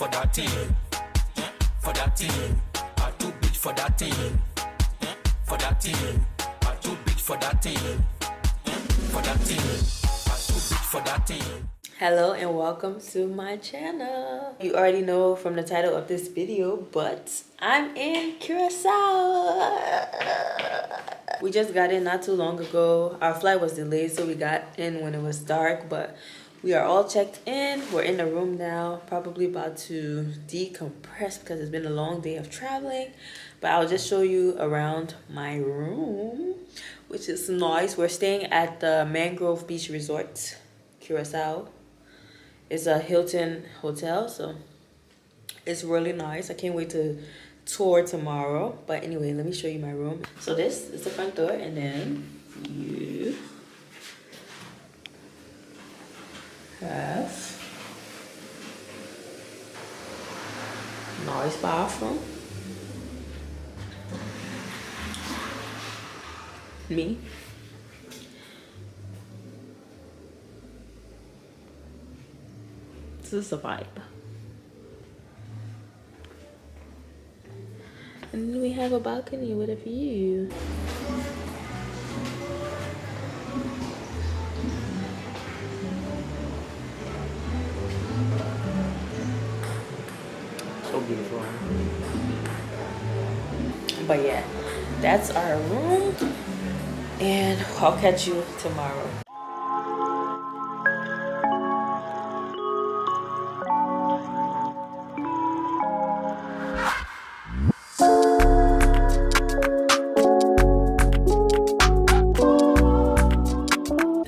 for that thing. For that thing. I'm too big for that thing. For that thing. I'm too big for that thing. For that thing. I'm too big for that thing. Hello and welcome to my channel. You already know from the title of this video, but I'm in Curacao. We just got in not too long ago. Our flight was delayed, so we got in when it was dark, but we are all checked in. We're in the room now, probably about to decompress because it's been a long day of traveling. But I'll just show you around my room, which is nice. We're staying at the Mangrove Beach Resort, Curacao. It's a Hilton hotel, so it's really nice. I can't wait to tour tomorrow. But anyway, let me show you my room. So this is the front door, and then you have nice bathroom. Me. This is a vibe. And we have a balcony with a view. So beautiful. But yeah, that's our room. And I'll catch you tomorrow.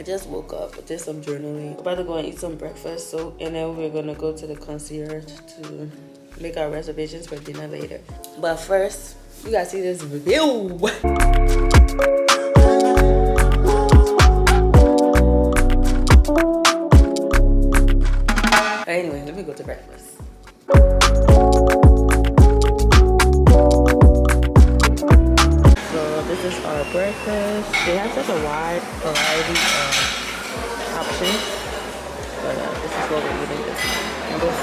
Just woke up, did some journaling. About to go and eat some breakfast, so and then we're gonna go to the concierge to make our reservations for dinner later. But first, you guys see this view. Anyway, let me go to breakfast. So this is our breakfast. They have such a wide variety of options, but this is what we're eating this morning.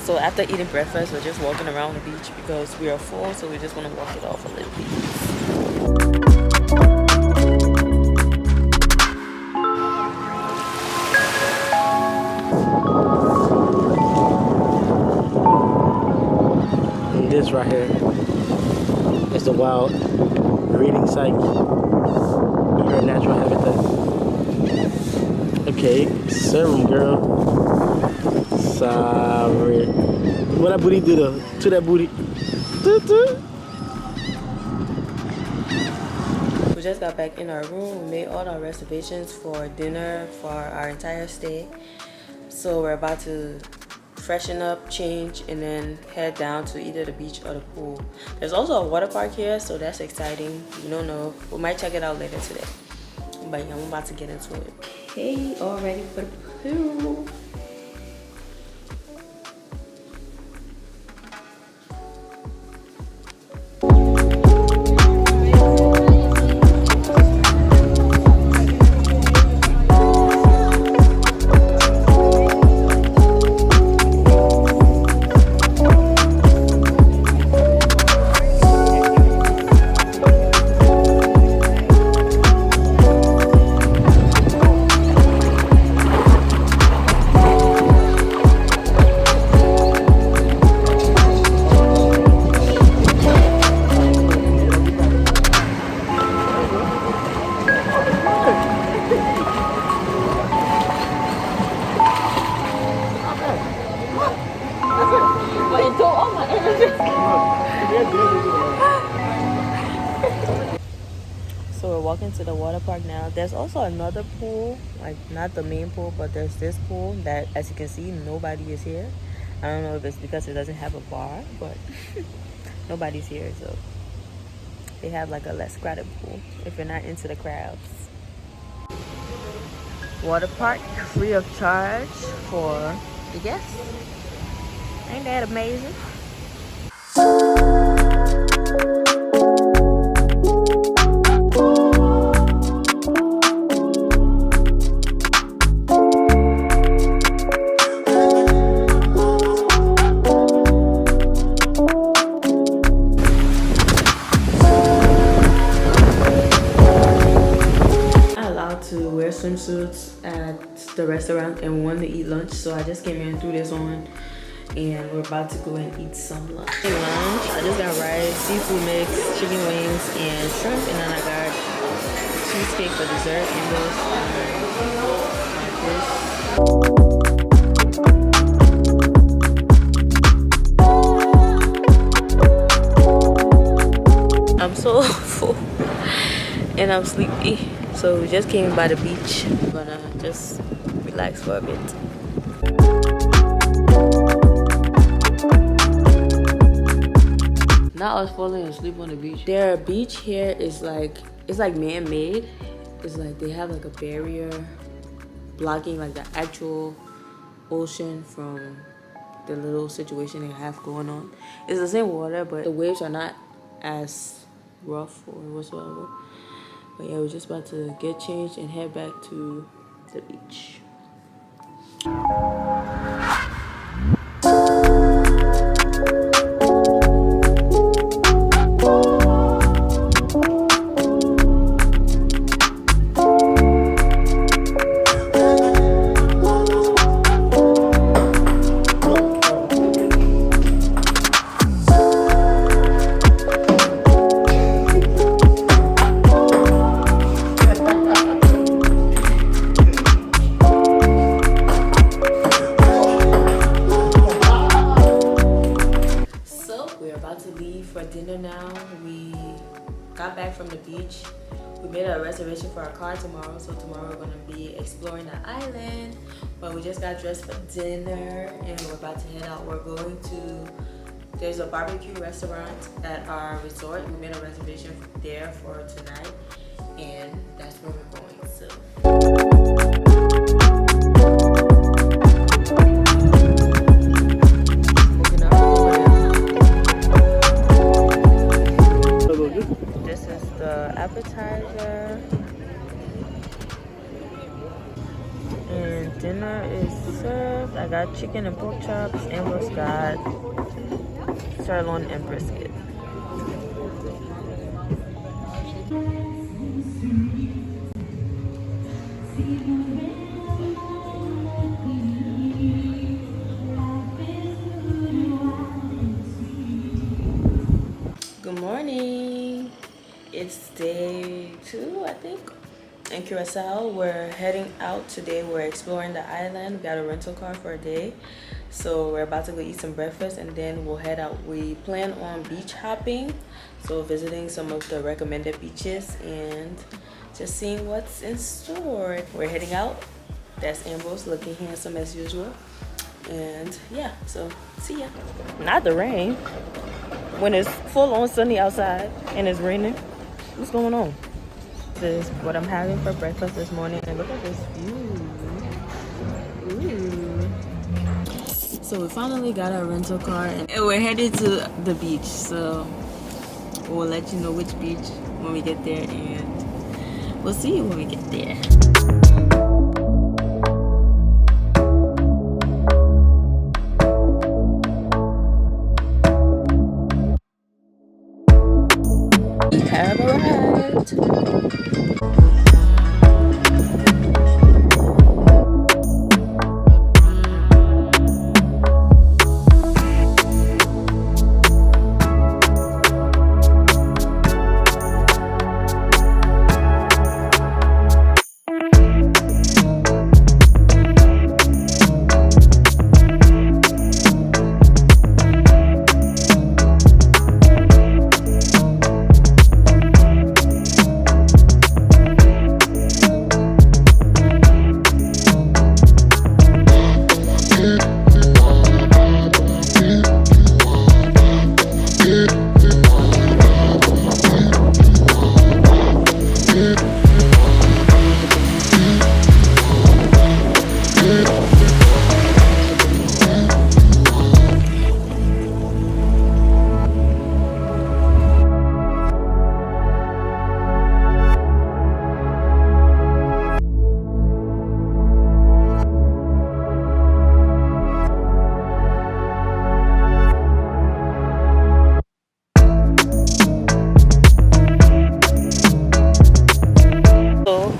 So after eating breakfast, we're just walking around the beach because we are full, so we just want to walk it off a little bit. This right here is the wild breeding site in her natural habitat. Okay, serve 'em, girl. Sorry. What that booty do though? To that booty. We just got back in our room. We made all our reservations for dinner for our entire stay. So we're about to freshen up, change, and then head down to either the beach or the pool. There's also a water park here, so that's exciting. We don't know. We might check it out later today. But yeah, I'm about to get into it. Okay, all ready for the pool. So we're walking to the water park now. There's also another pool, like not the main pool, but there's this pool that, as you can see, nobody is here. I don't know if it's because it doesn't have a bar, but nobody's here, so they have like a less crowded pool if you're not into the crowds. Water park free of charge for the guests. Ain't that amazing? the restaurant and wanted to eat lunch, so I just came here and threw this on, and we're about to go and eat some lunch. I just got rice, seafood mix, chicken wings, and shrimp, and then I got cheesecake for dessert, and I'm so full and I'm sleepy, so we just came by the beach. I'm gonna just relax for a bit. Now I was falling asleep on the beach. Their beach here is like, it's like man-made. It's like they have like a barrier blocking like the actual ocean from the little situation they have going on. It's the same water, but the waves are not as rough or whatsoever. But yeah, we're just about to get changed and head back to the beach. From the beach, we made a reservation for our car tomorrow, so tomorrow we're going to be exploring the island. But we just got dressed for dinner and we're about to head out. We're going to, there's a barbecue restaurant at our resort. We made a reservation there for tonight, and that's where we're going. So appetizer, and dinner is served. I got chicken and pork chops, and we've got sirloin and brisket. Good morning. It's day 2, I think, in Curaçao. We're heading out today. We're exploring the island. We got a rental car for a day, so we're about to go eat some breakfast and then we'll head out. We plan on beach hopping, so visiting some of the recommended beaches and just seeing what's in store. We're heading out. That's Ambrose, looking handsome as usual, and yeah, so see ya. Not the rain when it's full on sunny outside and it's raining. What's going on? This is what I'm having for breakfast this morning, and look at this view. Ooh. So we finally got our rental car and we're headed to the beach, so we'll let you know which beach when we get there, and we'll see you when we get there. We have arrived.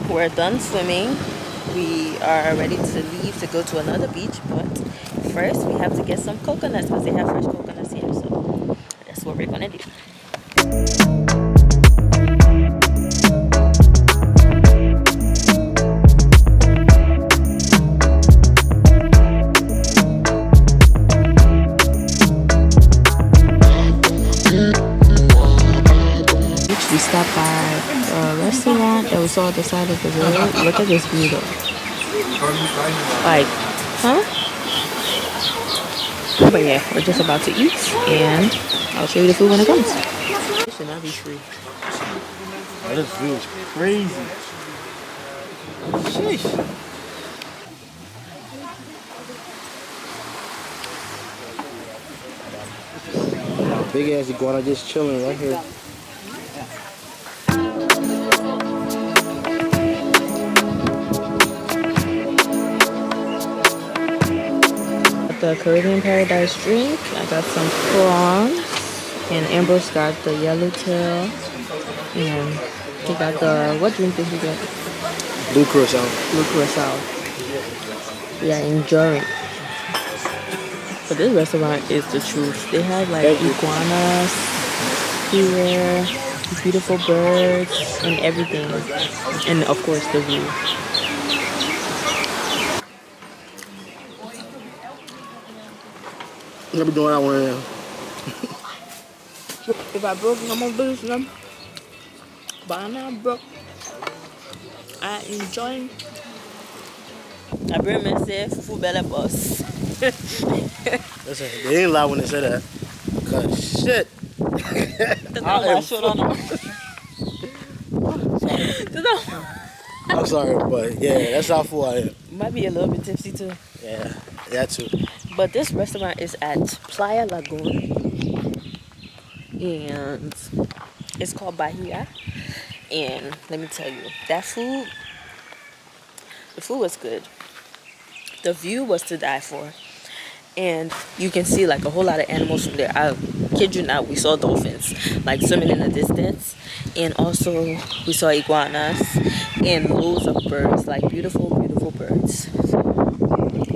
We're done swimming. we are ready to leave to go to another beach, but first we have to get some coconuts because they have fresh coconuts here, so that's what we're gonna do. We stopped by a restaurant that we saw at the side of the road. Look at this view though. Like, huh? But yeah, we're just about to eat and I'll show you the food when it comes. It should not be free. Oh, this view is crazy. Sheesh. Big ass iguana just chilling right here. The Caribbean Paradise drink. I got some prawns, and Ambrose got the yellowtail, and he got the, what drink did he get? Blue Curaçao. Blue Curaçao. We are enjoying. But this restaurant is the truth. They have like iguanas here, beautiful birds, and everything, and of course the view. I'm gonna be doing that one now. If I broke, I'm gonna lose them. But I'm not broke. I enjoy. I bring myself full belly boss. Listen, they ain't loud when they say that. Cause shit. I'm sorry, but yeah, that's how full I am. Might be a little bit tipsy too. Yeah, that too. But this restaurant is at Playa Laguna, and it's called Bahia. And let me tell you, that food, the food was good. The view was to die for. And you can see like a whole lot of animals from there. I kid you not, we saw dolphins like swimming in the distance. And also we saw iguanas and loads of birds, like beautiful, beautiful birds. So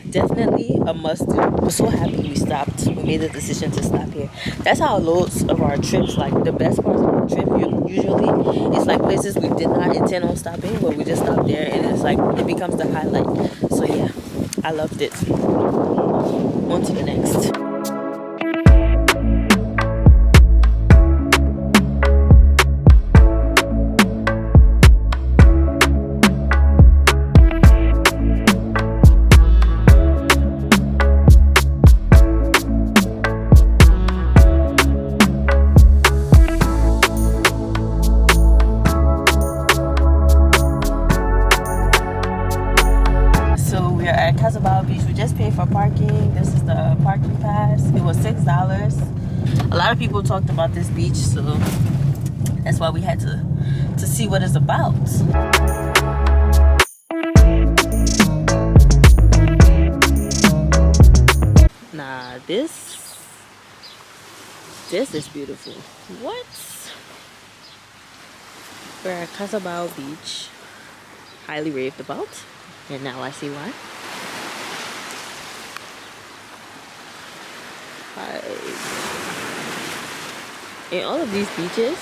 definitely a must do. We're so happy we stopped. We made the decision to stop here. That's how loads of our trips, like the best parts of our trip usually, it's like places we did not intend on stopping, but we just stopped there and it's like, it becomes the highlight. So yeah, I loved it. On to the next. Casabao Beach. We just paid for parking. This is the parking pass. It was $6. A lot of people talked about this beach, so that's why we had to see what it's about. Nah, this is beautiful. What? We're at Casabao Beach. Highly raved about, and now I see why. In all of these beaches,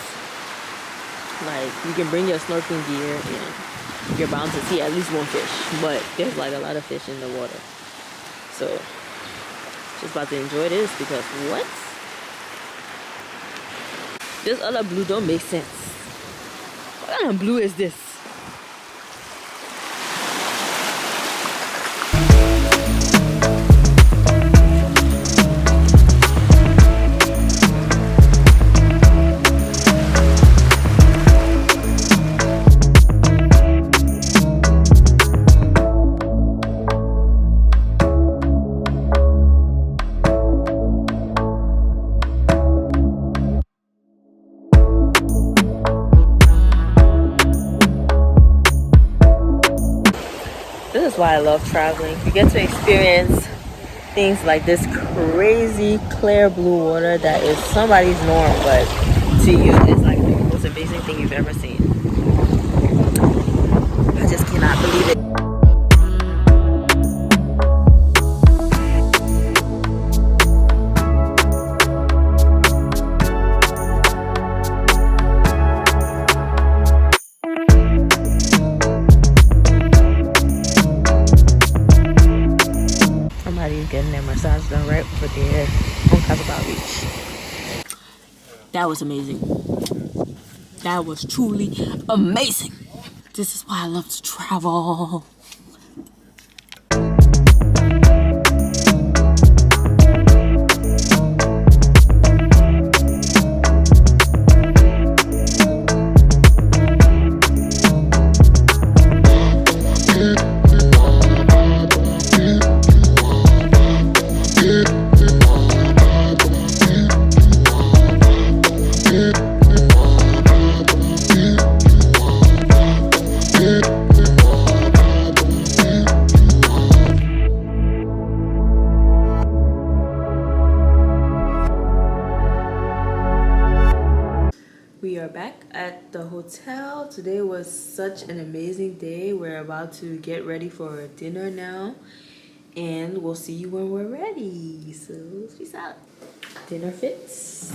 like, you can bring your snorkeling gear and you're bound to see at least one fish, but there's like a lot of fish in the water, so just about to enjoy this because what? This other blue don't make sense. What kind of blue is this? This is why I love traveling. You get to experience things like this crazy clear blue water that is somebody's norm, but to you it's like the most amazing thing you've ever seen. I just cannot believe it. everybody's getting their massage done right over there on Casabao Beach. That was amazing. That was truly amazing. This is why I love to travel. We are back at the hotel. Today was such an amazing day. We're about to get ready for dinner now, and we'll see you when we're ready. So peace out. Dinner fits.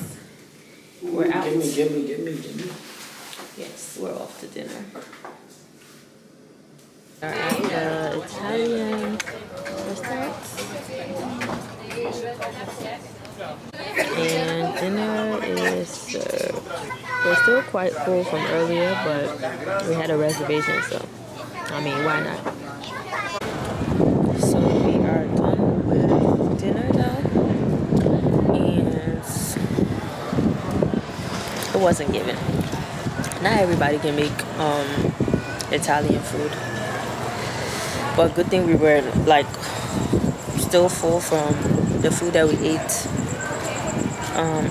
We're out. Give me. Yes, we're off to dinner. Alright, Italian restaurant. And dinner is served. We're still quite full from earlier, but we had a reservation, so I mean, why not? So we are done with dinner now, and it wasn't given. Not everybody can make Italian food, but good thing we were like still full from the food that we ate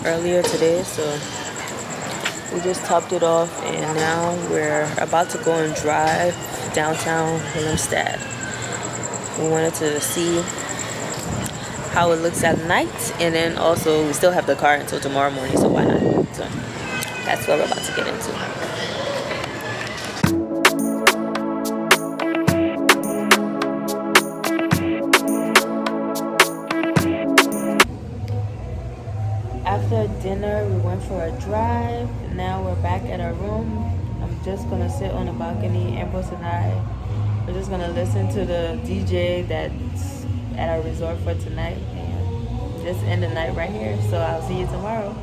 earlier today, so we just topped it off, and now we're about to go and drive downtown Willemstad. We wanted to see how it looks at night, and then also we still have the car until tomorrow morning, so why not? So that's what we're about to get into. After dinner, we went for a drive. Now we're back at our room. I'm just gonna sit on the balcony. Ambrose and I are just gonna listen to the DJ that's at our resort for tonight and just end the night right here. So I'll see you tomorrow.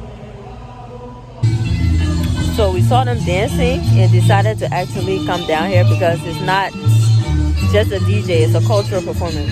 So we saw them dancing and decided to actually come down here because it's not just a DJ, it's a cultural performance.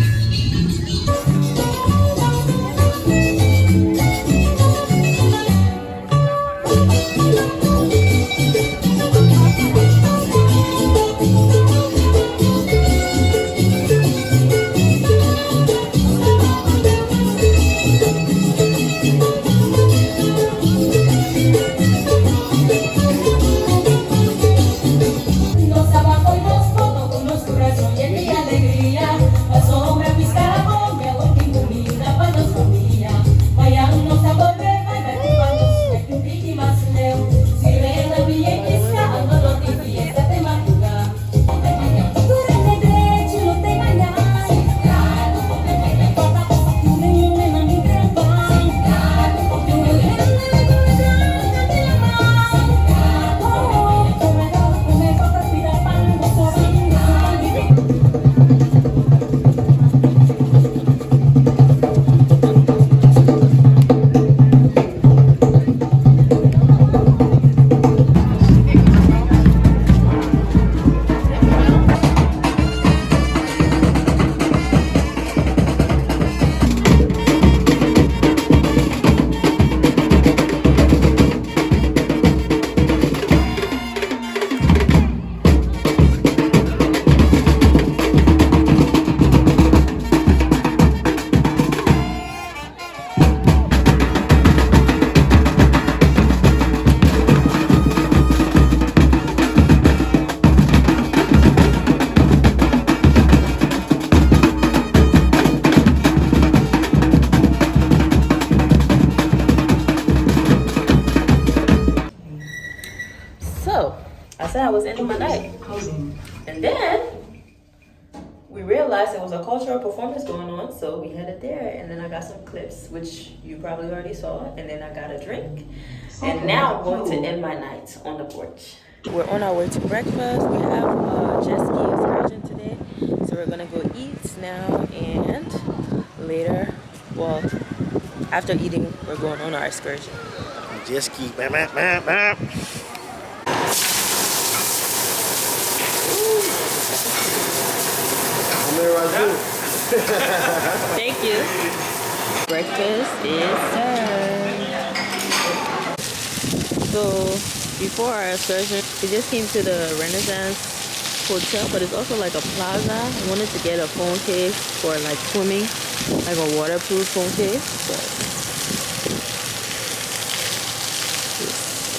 I was ending my night, and then we realized there was a cultural performance going on, so we headed there, and then I got some clips, which you probably already saw, and then I got a drink, and now I'm going to end my night on the porch. We're on our way to breakfast. We have a jet ski excursion today, so we're gonna go eat now and later, well, after eating, we're going on our excursion. Just keep bam, bam, bam, bam. Thank you. Breakfast is served. So before our excursion, we just came to the Renaissance Hotel, but it's also like a plaza. I wanted to get a phone case for like swimming, like a waterproof phone case, but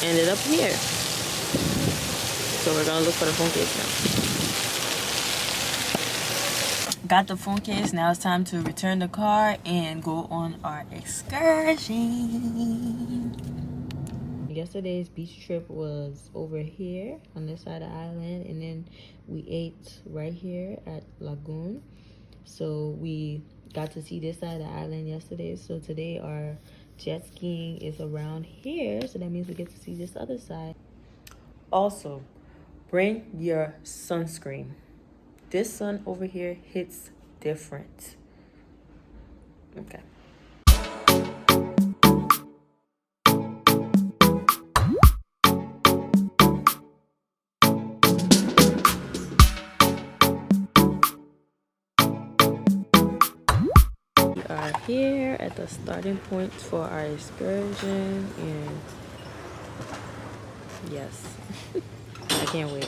ended up here. So we're gonna look for the phone case now. Got the phone case. Now it's time to return the car and go on our excursion. Yesterday's beach trip was over here on this side of the island, and then we ate right here at Laguna. So we got to see this side of the island yesterday. So today our jet skiing is around here, so that means we get to see this other side. Also, bring your sunscreen. This sun over here hits different. Okay. We are here at the starting point for our excursion, and yes, I can't wait.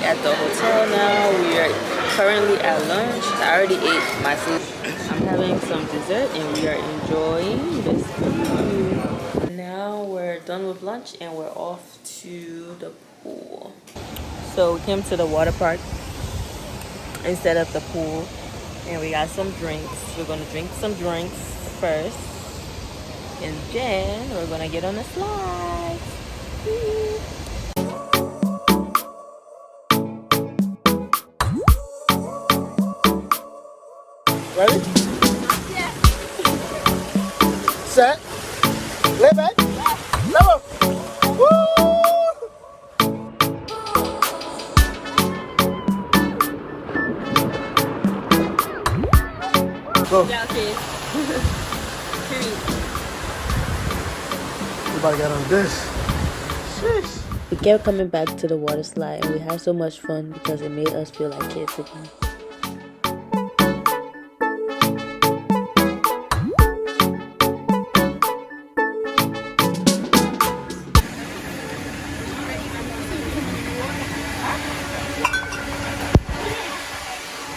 At the hotel now. We are currently at lunch. I already ate my food. I'm having some dessert and we are enjoying this food. Now we're done with lunch and we're off to the pool. So we came to the water park instead of the pool, and we got some drinks. We're gonna drink some drinks first, and then we're gonna get on the slides. Ready? Yeah. Set. Lay back. Level. Woo! Go. Yeah, okay. We about to get on this. Sheesh. We kept coming back to the water slide, and we had so much fun because it made us feel like kids again.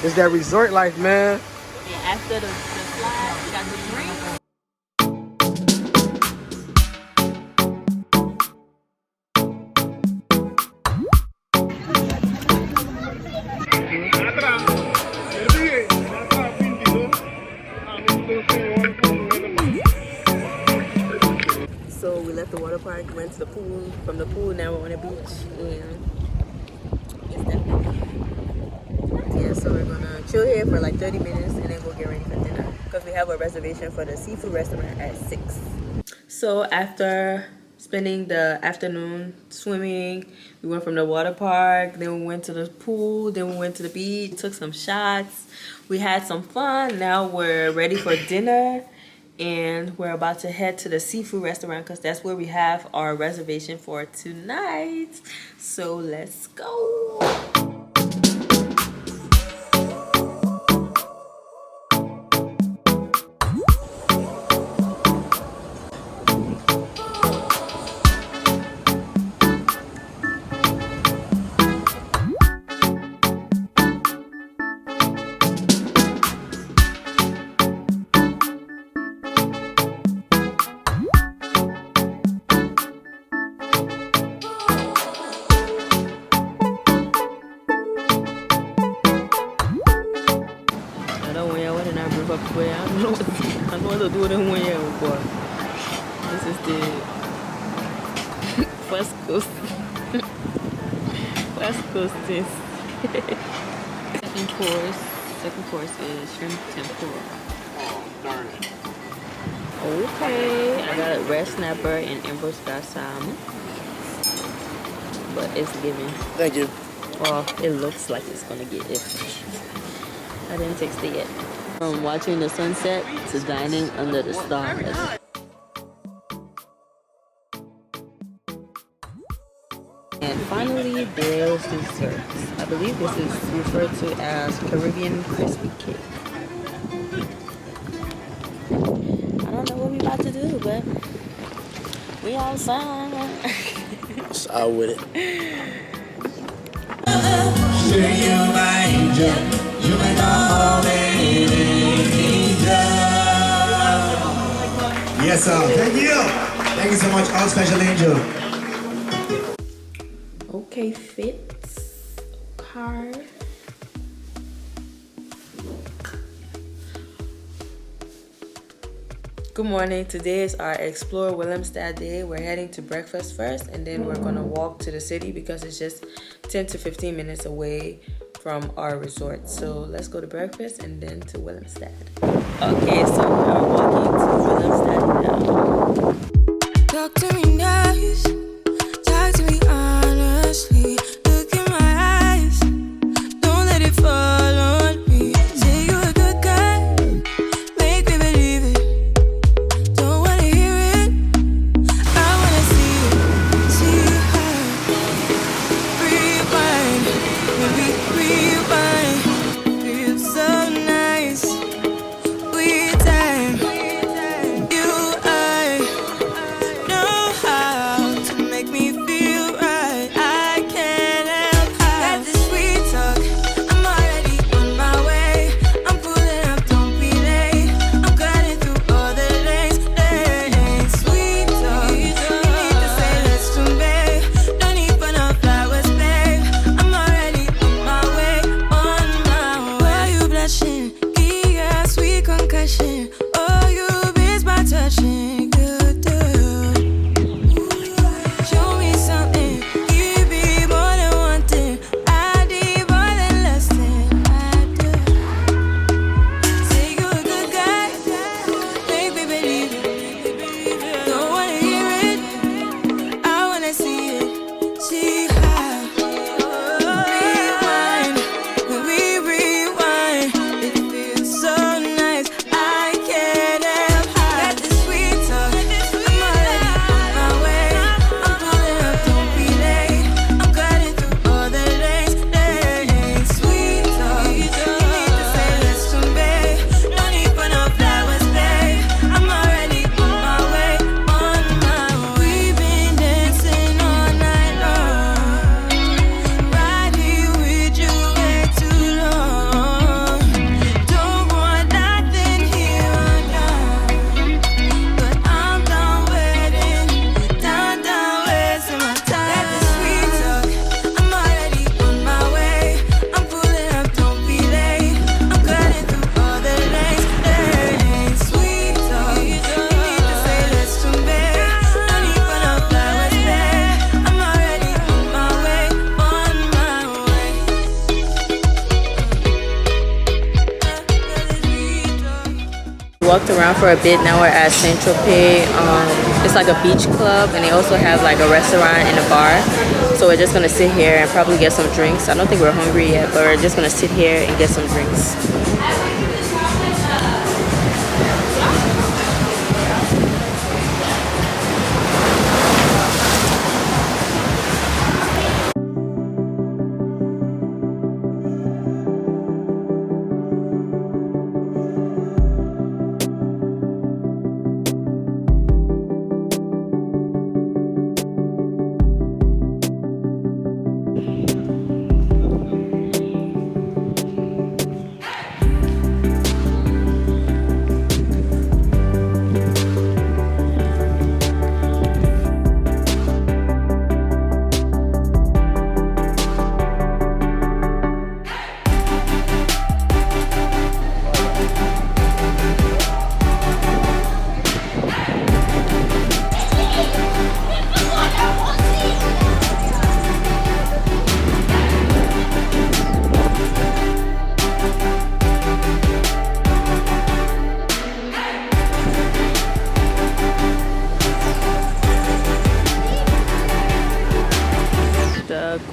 It's that resort life, man. And after the slide, we got the drink. So we left the water park, went to the pool. From the pool, now we're on the beach, and it's definitely. Yeah, so we're gonna chill here for like 30 minutes and then go get ready for dinner because we have a reservation for the seafood restaurant at 6. So after spending the afternoon swimming. We went from the water park, then we went to the pool, then we went to the beach, took some shots. We had some fun. Now we're ready for dinner, and we're about to head to the seafood restaurant because that's where we have our reservation for tonight. So let's go. I know what to do with them one year, boy. This is the West Coast. West Coast is. Second course is shrimp tempura. Oh, darn it. Okay, I got a red snapper and emboscada salmon. But it's giving. Thank you. Well, it looks like it's gonna get it. I didn't taste it yet. From watching the sunset to dining under the stars. And finally, there's desserts. I believe this is referred to as Caribbean crispy cake. I don't know what we're about to do, but we outside. So out with it. You make all Yes, sir. Thank you. Thank you so much, all special angel. Okay, fits card. Good morning. Today is our Explore Willemstad day. We're heading to breakfast first, and then we're gonna walk to the city because it's just 10 to 15 minutes away from our resort. So let's go to breakfast and then to Willemstad. Okay, so we are walking to Willemstad now. Talk to me nice, talk to me honestly. Look in my eyes, don't let it fall on me. Say you're a good guy, make me believe it. Don't wanna hear it, I wanna see it. See how rewind, when we rewind, feels so nice. We time, you know how to make me feel right. I can't help how that this sweet talk. I'm already on my way. I'm pulling up, don't be late. I'm cutting through all the lanes. Sweet talk. You need to say let's do, babe. Don't need for no flowers, babe. I'm already on my way, on my way. Why you blushing? Yeah, sweet concussion. Oh, you miss my touching. Good, good. Show me something. Give me more than one thing. I need more than less than I do. Say you're a good guy. Make me believe it. Don't wanna hear it, I wanna see it. See how rewind, when we rewind, it feels so nice. I can't walked around for a bit. Now we're at Central Pay. It's like a beach club, and they also have like a restaurant and a bar. So we're just gonna sit here and probably get some drinks. I don't think we're hungry yet, but we're just gonna sit here and get some drinks.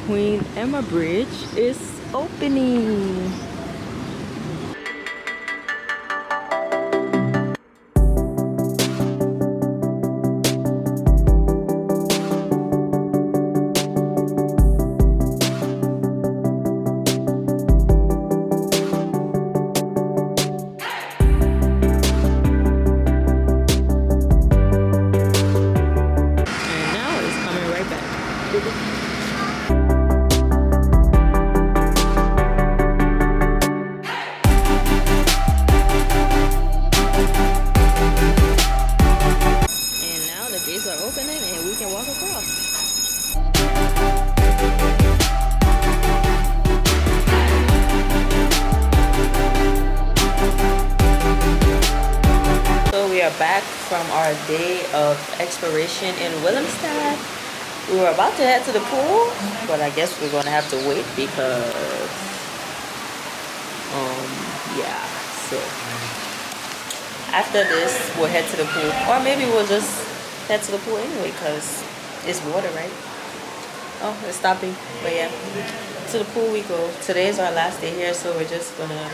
Queen Emma Bridge is opening. And now it's coming right back. Are opening and we can walk across. So we are back from our day of exploration in Willemstad. We were about to head to the pool, but I guess we're gonna have to wait because yeah, so after this we'll head to the pool, or maybe we'll just head to the pool anyway because it's water, right? Oh, it's stopping. But yeah, to the pool we go. Today is our last day here, so we're just gonna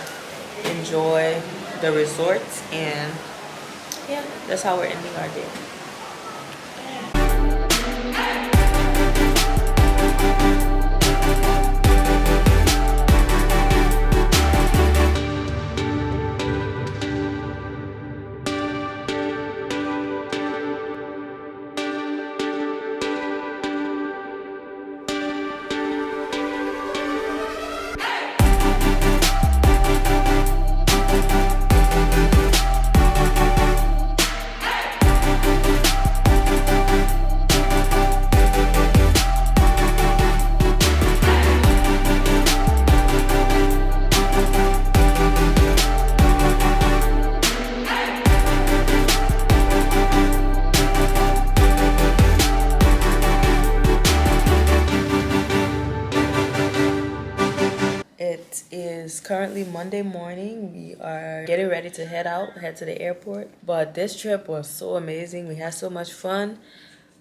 enjoy the resort, and yeah, that's how we're ending our day. It's currently Monday morning. We are getting ready to head to the airport. But this trip was so amazing. We had so much fun.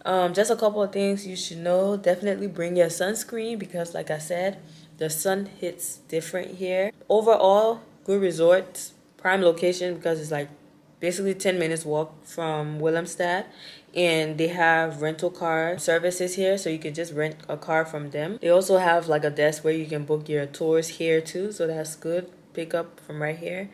Just a couple of things you should know. Definitely bring your sunscreen because, like I said, the sun hits different here. Overall, good resort, prime location because it's like basically 10 minutes walk from Willemstad. And they have rental car services here, so you could just rent a car from them. They also have like a desk where you can book your tours here too, so that's good. Pick up from right here.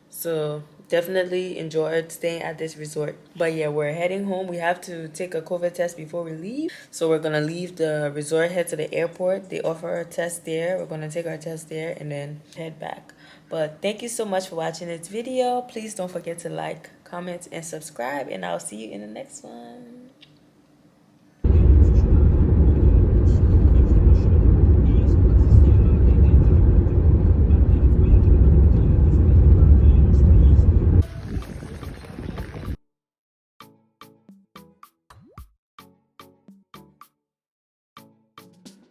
So definitely enjoyed staying at this resort. But yeah, we're heading home. We have to take a COVID test before we leave. So we're gonna leave the resort, head to the airport. They offer a test there. We're gonna take our test there and then head back. But thank you so much for watching this video. Please don't forget to like, comment, and subscribe, and I'll see you in the next one.